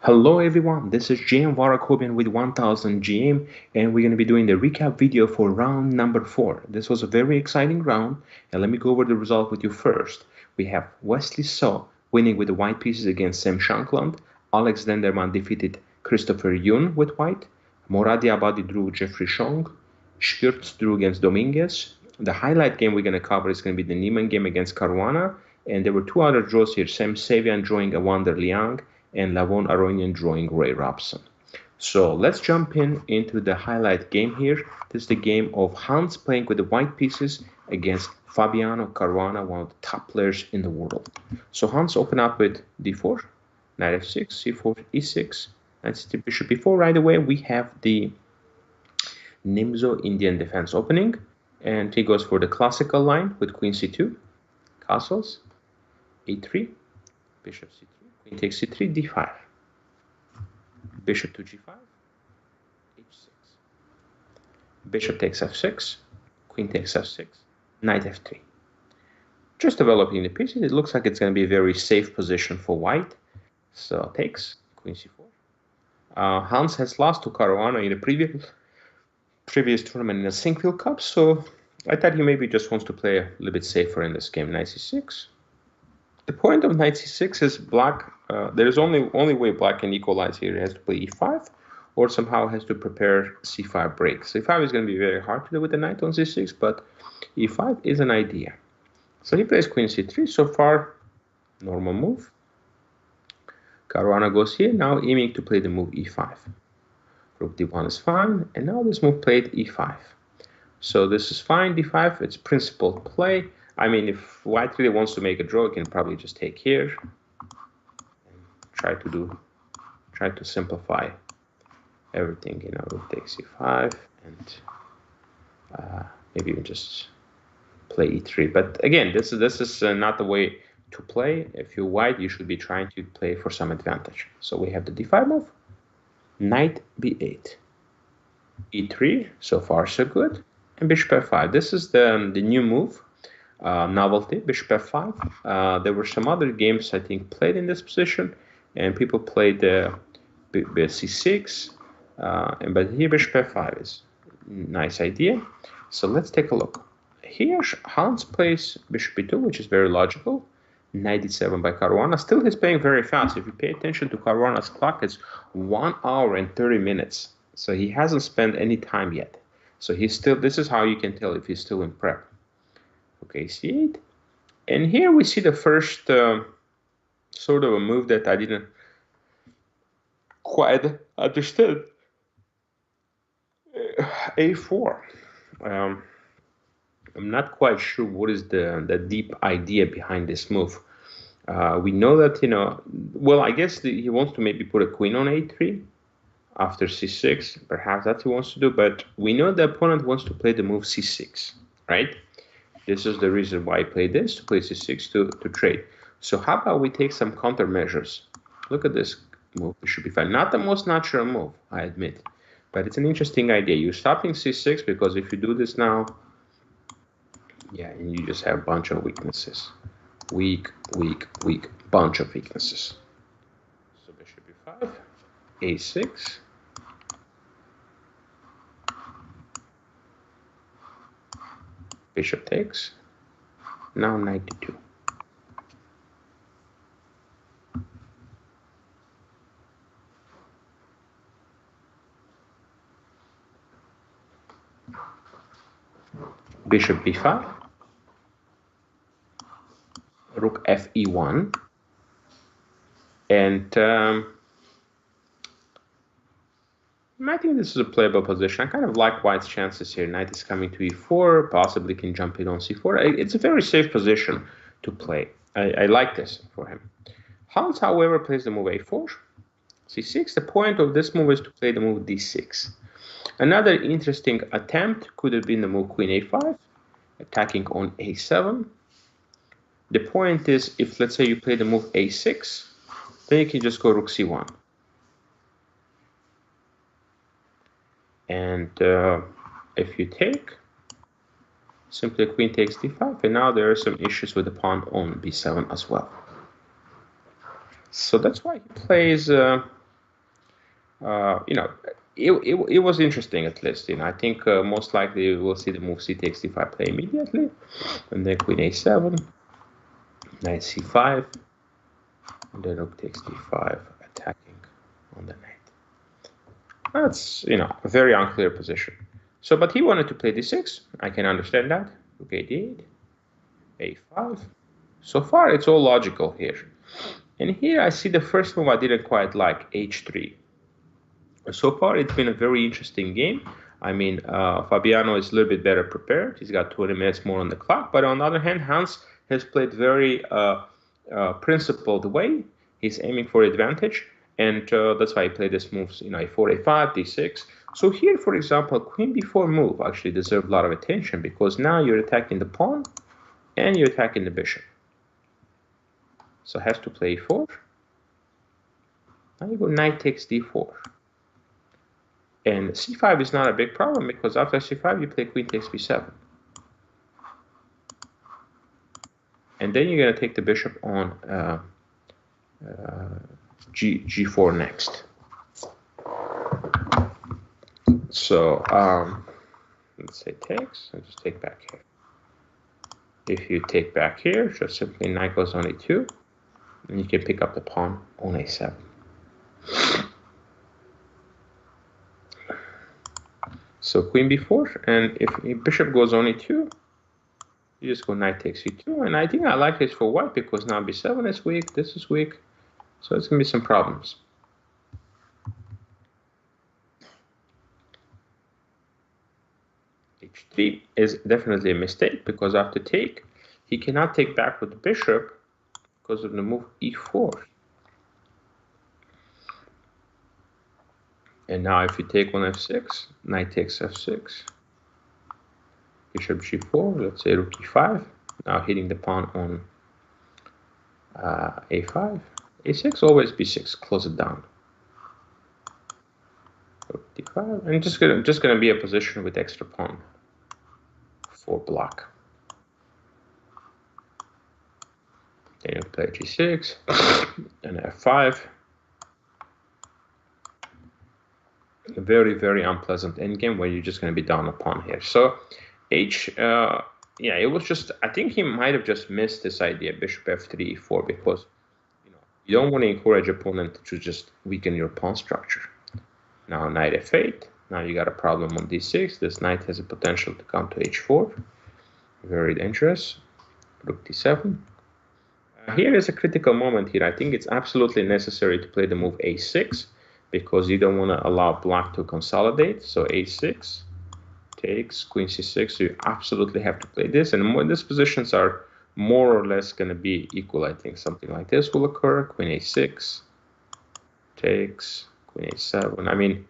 Hello everyone, this is Var Akobian with 1000 GM, and we're going to be doing the recap video for round number 4. This was a very exciting round, and let me go over the result with you first. We have Wesley So winning with the white pieces against Sam Shankland. Alex Denderman defeated Christopher Yun with white. Moradi Abadi drew Jeffrey Chong. Schürtz drew against Dominguez. The highlight game we're going to cover is going to be the Niemann game against Caruana, and there were two other draws here, Sam Savian drawing Evander Liang and Lavon Aronian drawing Ray Robson. So let's jump into the highlight game here. This is the game of Hans playing with the white pieces against Fabiano Caruana, one of the top players in the world. So Hans open up with d4, knight f6, c4, e6, knight c3, bishop e4. Right away we have the Nimzo Indian defense opening, and he goes for the classical line with queen c2, castles, e3, bishop c3. Queen takes c3, d5, bishop to g5, h6, bishop takes f6, queen takes f6, knight f3. Just developing the pieces, it looks like it's going to be a very safe position for white. So takes, queen c4. Hans has lost to Caruana in the previous tournament in the Sinquefield Cup, so I thought he maybe just wants to play a little bit safer in this game. Knight c6. The point of knight c6 is black. There's only way black can equalize here. It has to play e5, or somehow has to prepare c5 break. C5 is going to be very hard to do with the knight on c6, but e5 is an idea. So he plays queen c3. So far, normal move. Caruana goes here, now aiming to play the move e5. Rook d1 is fine, and now this move played e5. So this is fine, d5, it's principled play. I mean, if white really wants to make a draw, it can probably just take here and try to simplify everything. You know, rook takes e5, and maybe even just play e3. But again, this is not the way to play. If you're white, you should be trying to play for some advantage. So we have the d5 move, knight b8, e3. So far, so good, and bishop f5. This is the new move. Novelty, bishop f5. There were some other games I think played in this position, and people played c6, but here bishop f5 is a nice idea. So let's take a look. Here Hans plays bishop e2, which is very logical. Knight d7 by Caruana. Still he's playing very fast. If you pay attention to Caruana's clock, it's 1 hour and 30 minutes. So he hasn't spent any time yet. So he's still, this is how you can tell if he's still in prep. Okay, c8, and here we see the first sort of a move that I didn't quite understand. a4. I'm not quite sure what is the deep idea behind this move. We know that, you know, well, I guess he wants to maybe put a queen on a3 after c6. Perhaps that's what he wants to do, but we know the opponent wants to play the move c6, right? This is the reason why I played this, to play c6 to trade. So how about we take some countermeasures? Look at this move, bishop e5. Not the most natural move, I admit, but it's an interesting idea. You're stopping c6 because if you do this now, yeah, and you just have a bunch of weaknesses. Weak, bunch of weaknesses. So bishop e5, a6. Bishop takes, now knight d2. Bishop b5, rook fe1, and I think this is a playable position. I kind of like white's chances here. Knight is coming to e4, possibly can jump in on c4. It's a very safe position to play. I like this for him. Hans, however, plays the move a4, c6. The point of this move is to play the move d6. Another interesting attempt could have been the move queen a5, attacking on a7. The point is, if let's say you play the move a6, then you can just go rook c1. And if you take, simply queen takes d5, and now there are some issues with the pawn on b7 as well. So that's why he plays you know, it was interesting at least. You know, I think most likely we'll see the move c takes d5 play immediately, and then queen a7, knight c5, and then rook takes d5, attacking on the knight. That's, you know, a very unclear position. So, but he wanted to play d6. I can understand that. Rook a8, a5. So far, it's all logical here. And here I see the first move I didn't quite like, h3. So far, it's been a very interesting game. I mean, Fabiano is a little bit better prepared. He's got 20 minutes more on the clock. But on the other hand, Hans has played very principled way. He's aiming for advantage. And that's why he played this moves, you know, a4, a5, d6. So here, for example, queen b4 move actually deserved a lot of attention because now you're attacking the pawn and you're attacking the bishop. So has to play e4. Now you go knight takes d4. And c5 is not a big problem because after c5 you play queen takes b7. And then you're going to take the bishop on g4 next. So let's say takes, and just take back here. If you take back here, just simply knight goes on a2, and you can pick up the pawn on a7. So queen b4, and if bishop goes on e2, you just go knight takes e2, and I think I like this for white because now b7 is weak, this is weak, so it's going to be some problems. h3 is definitely a mistake because after take, he cannot take back with the bishop because of the move e4. And now if you take on f6, knight takes f6, bishop g4, let's say rook e5, now hitting the pawn on a5, a6, always b6, close it down. Rook d5, and just gonna be a position with extra pawn for block. Then you play g6 and f5. A very, very unpleasant endgame where you're just going to be down a pawn here. So yeah, it was just, I think he might have just missed this idea, bishop f3, e4, because you don't want to encourage opponent to just weaken your pawn structure. Now knight f8, now you got a problem on d6. This knight has a potential to come to h4, very dangerous. Rook d7. Here is a critical moment here. I think it's absolutely necessary to play the move a6 because you don't want to allow black to consolidate. So a6 takes, queen c6, so you absolutely have to play this. And these positions are more or less going to be equal. I think something like this will occur. Queen a6 takes, queen a7. I mean,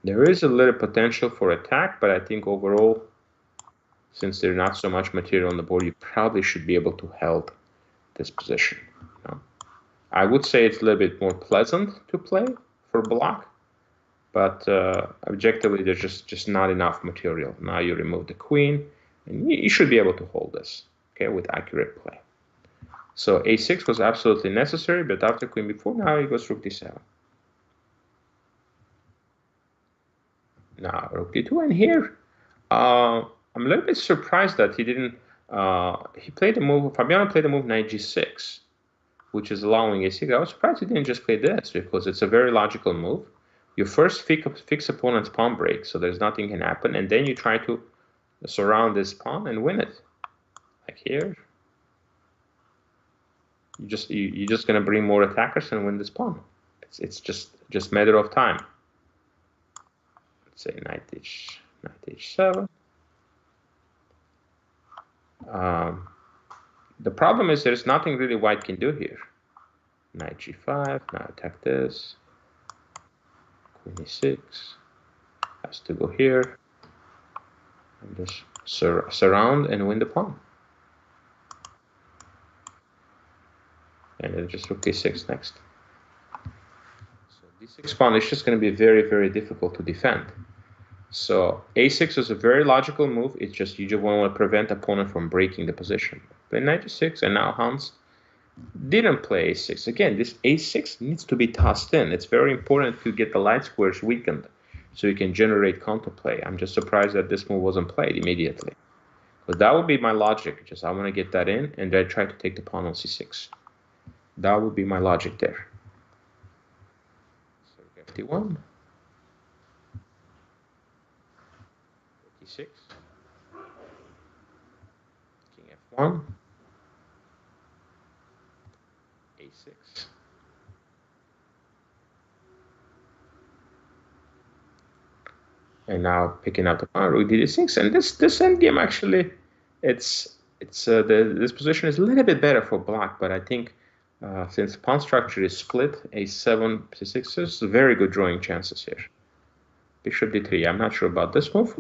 there is a little potential for attack, but I think overall, since there's not so much material on the board, you probably should be able to hold this position. I would say it's a little bit more pleasant to play for black, but objectively there's just not enough material. Now you remove the queen, and you should be able to hold this, okay, with accurate play. So a6 was absolutely necessary, but after queen b4, now he goes rook d7. Now rook d2, and here I'm a little bit surprised that he didn't. He played the move. Fabiano played the move knight g6, which is allowing a6. I was surprised he didn't just play this because it's a very logical move. You first fix opponent's pawn break, so there's nothing can happen, and then you try to surround this pawn and win it. Like here, you're just gonna bring more attackers and win this pawn. It's just matter of time. Let's say knight h7. The problem is there's nothing really white can do here. Knight g5, now attack this. Queen e6 has to go here and just surround and win the pawn. And then just rook a6 next. So d6 pawn is just going to be very, very difficult to defend. So a6 is a very logical move. It's just you just want to prevent opponent from breaking the position. Play knight g6, and now Hans didn't play a6. Again, this a6 needs to be tossed in. It's very important to get the light squares weakened so you can generate counterplay. I'm just surprised that this move wasn't played immediately. But that would be my logic. Just I want to get that in and then try to take the pawn on c6. That would be my logic there. So ft1, e6, king f1, a6. And now picking up the pawn, rook d6, and this endgame actually, this position is a little bit better for black, but I think since pawn structure is split, a7, c6 is very good drawing chances here. Bishop d3. I'm not sure about this move.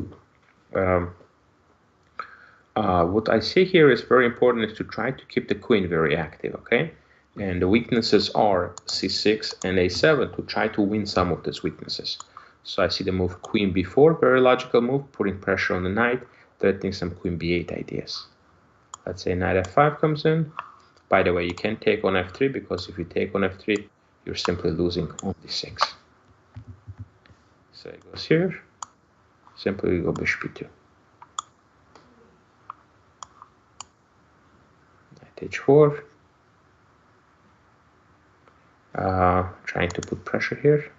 What I see here is very important is to try to keep the queen very active, okay? And the weaknesses are c6 and a7 to try to win some of these weaknesses. So I see the move queen b4, very logical move, putting pressure on the knight, threatening some queen b8 ideas. Let's say knight f5 comes in. By the way, you can't take on f3 because if you take on f3, you're simply losing on d6. So it goes here. Simply we go bishop e2. Knight h4. Trying to put pressure here.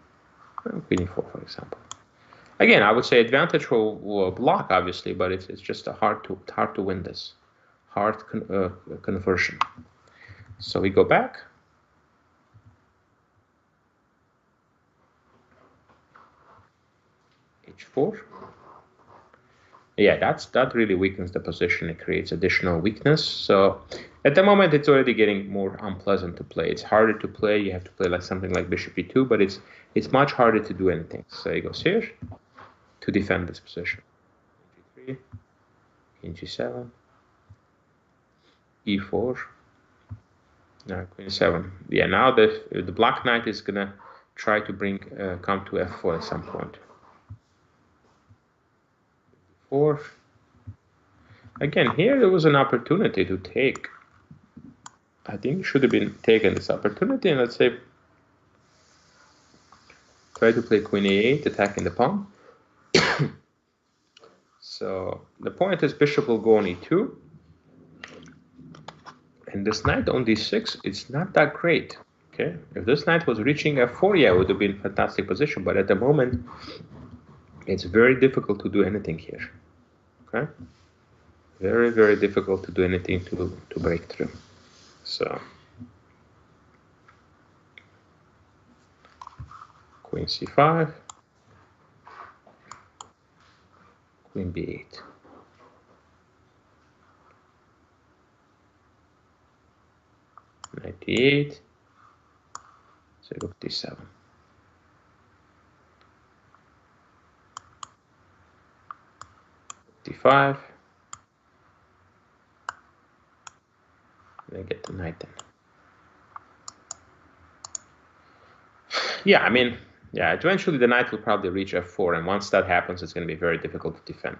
Queen e4, for example. Again, I would say advantage for block, obviously, but it's just hard to win this. Hard conversion. So we go back. h4. Yeah, that really weakens the position. It creates additional weakness. So at the moment, it's already getting more unpleasant to play. It's harder to play. You have to play like something like bishop e2, but it's much harder to do anything. So he goes here to defend this position. g3, king g7, e4. Now queen 7. Yeah, now the black knight is gonna try to come to f4 at some point. 4. Again, here there was an opportunity to take. I think it should have been taken this opportunity, and let's say try to play queen a8, attacking the pawn. So the point is bishop will go on e2. And this knight on d6, it's not that great. Okay, if this knight was reaching f4, yeah, it would have been a fantastic position. But at the moment, it's very difficult to do anything here. Okay, very, very difficult to do anything to break through. So queen c5, queen b8. Knight d8, so rook d7. d5, and I get the knight in. Yeah, I mean, yeah, eventually the knight will probably reach f4, and once that happens, it's going to be very difficult to defend.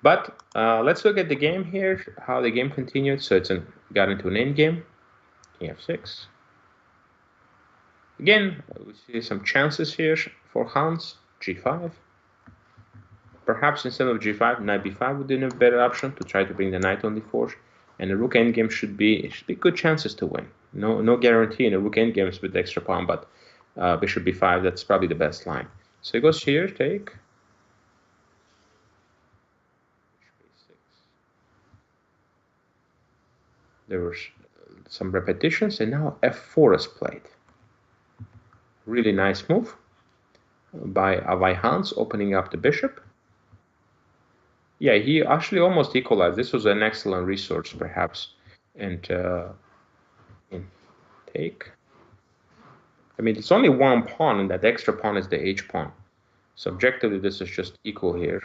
But let's look at the game here, how the game continued. So it's got into an endgame. King f6. Again, we see some chances here for Hans. g5. Perhaps instead of g5, knight b5 would be a better option to try to bring the knight on d4. And the rook endgame should be good chances to win. No guarantee in a rook endgames with the extra pawn, but bishop b5, that's probably the best line. So it goes here, take. There were some repetitions, and now f4 is played. Really nice move by Hans, opening up the bishop. Yeah, he actually almost equalized. This was an excellent resource, perhaps. And take. I mean, it's only one pawn, and that extra pawn is the h pawn. So objectively, this is just equal here.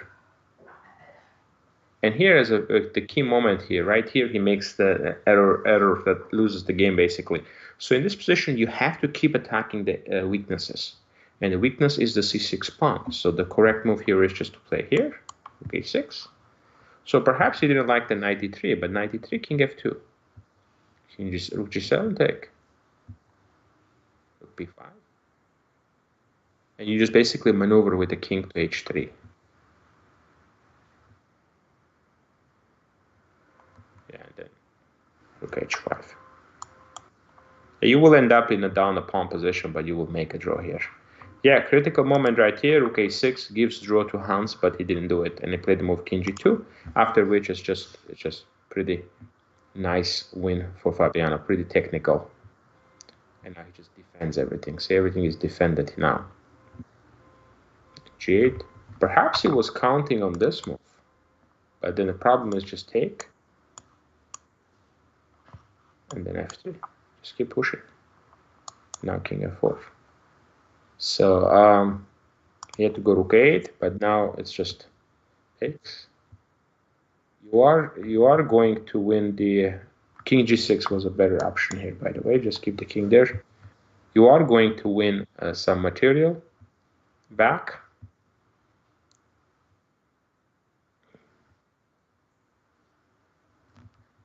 And here is the key moment here. Right here, he makes the error that loses the game, basically. So in this position, you have to keep attacking the weaknesses. And the weakness is the c6 pawn. So the correct move here is just to play here, okay, 6. So perhaps he didn't like the knight d3, but knight d3, king f2. King G, Rook G7, take. Rook B5. And you just basically maneuver with the king to H3. Yeah, and then Rook H5. You will end up in a down the pawn position, but you will make a draw here. Yeah, critical moment right here. Rook A6 gives draw to Hans, but he didn't do it, and he played the move King G2. After which it's just pretty nice win for Fabiano, pretty technical. And now he just defends everything. See, everything is defended now. G8. Perhaps he was counting on this move, but then the problem is just take, and then F3. Just keep pushing. Now King F4. So he had to go Rook 8, but now it's just takes. You are going to win the King G6 was a better option here, by the way. Just keep the king there. You are going to win some material back.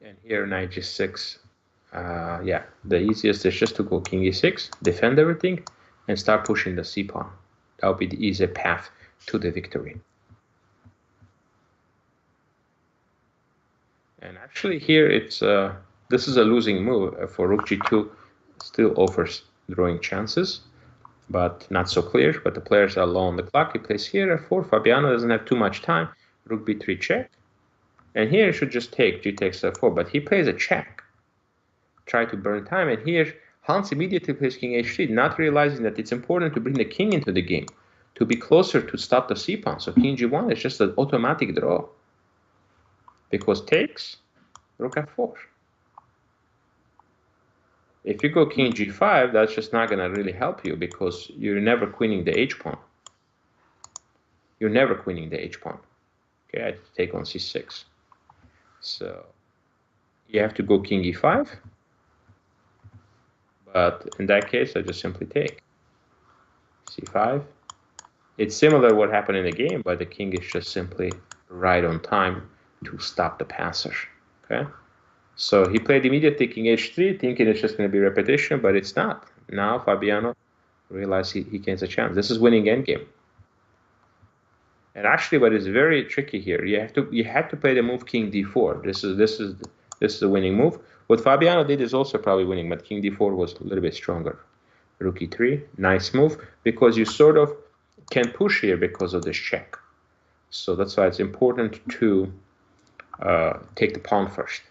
And here Knight G6. Yeah, the easiest is just to go King E6, defend everything, and start pushing the C pawn. That would be the easy path to the victory. And actually here it's this is a losing move for Rook G2. Still offers drawing chances, but not so clear. But the players are low on the clock. He plays here F4. Fabiano doesn't have too much time. Rook B3 check. And here he should just take G takes F4, but he plays a check. Try to burn time, and here Hans immediately plays King H3, not realizing that it's important to bring the king into the game, to be closer to stop the C pawn. So King G1 is just an automatic draw, because takes Rook F4. If you go King G5, that's just not going to really help you, because you're never queening the H pawn. You're never queening the H pawn. Okay, I have to take on C6. So you have to go King E5. But in that case, I just simply take C5. It's similar what happened in the game, but the king is just simply right on time to stop the passer. Okay, so he played immediately King H3, thinking it's just going to be repetition, but it's not. Now Fabiano realized he gains a chance. This is winning endgame. And actually, what is very tricky here, you had to play the move King D4. This is the winning move. What Fabiano did is also probably winning, but King D4 was a little bit stronger. Rook E3, nice move, because you sort of can push here because of this check. So that's why it's important to take the pawn first.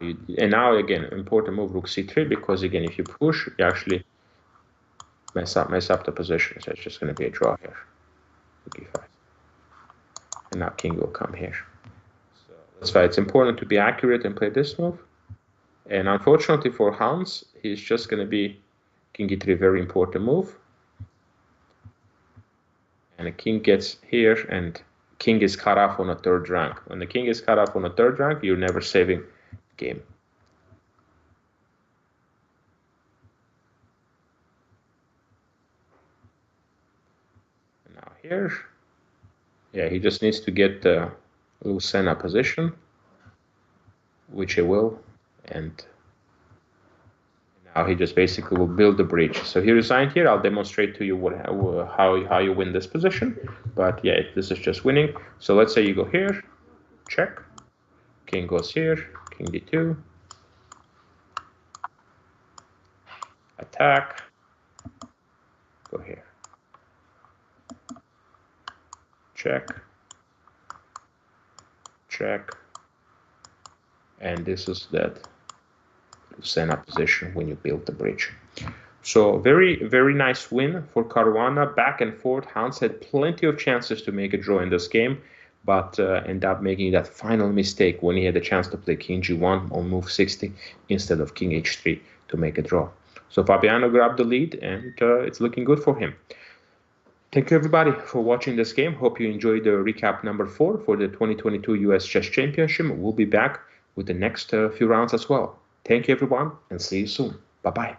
And now again, important move Rook C3, because again, if you push, you actually mess up the position. So it's just going to be a draw here. Rook E5. And now king will come here. So that's why it's important to be accurate and play this move. And unfortunately for Hans, he's just going to be King E3, very important move. And the king gets here, and king is cut off on a third rank. When the king is cut off on a third rank, you're never saving the game. And now here, yeah, he just needs to get the Lucena position, which he will, and now he just basically will build the bridge. So he resigned here. I'll demonstrate to you how you win this position. But yeah, this is just winning. So let's say you go here, check, king goes here, king d2, attack, go here, check, check, and this is that Lucena position when you build the bridge. So very, very nice win for Caruana, back and forth. Hans had plenty of chances to make a draw in this game, but ended up making that final mistake when he had the chance to play King G1 on move 60 instead of King H3 to make a draw. So Fabiano grabbed the lead, and it's looking good for him. Thank you everybody for watching this game. Hope you enjoyed the recap number 4 for the 2022 US Chess Championship. We'll be back with the next few rounds as well. Thank you everyone, and see you soon. Bye-bye.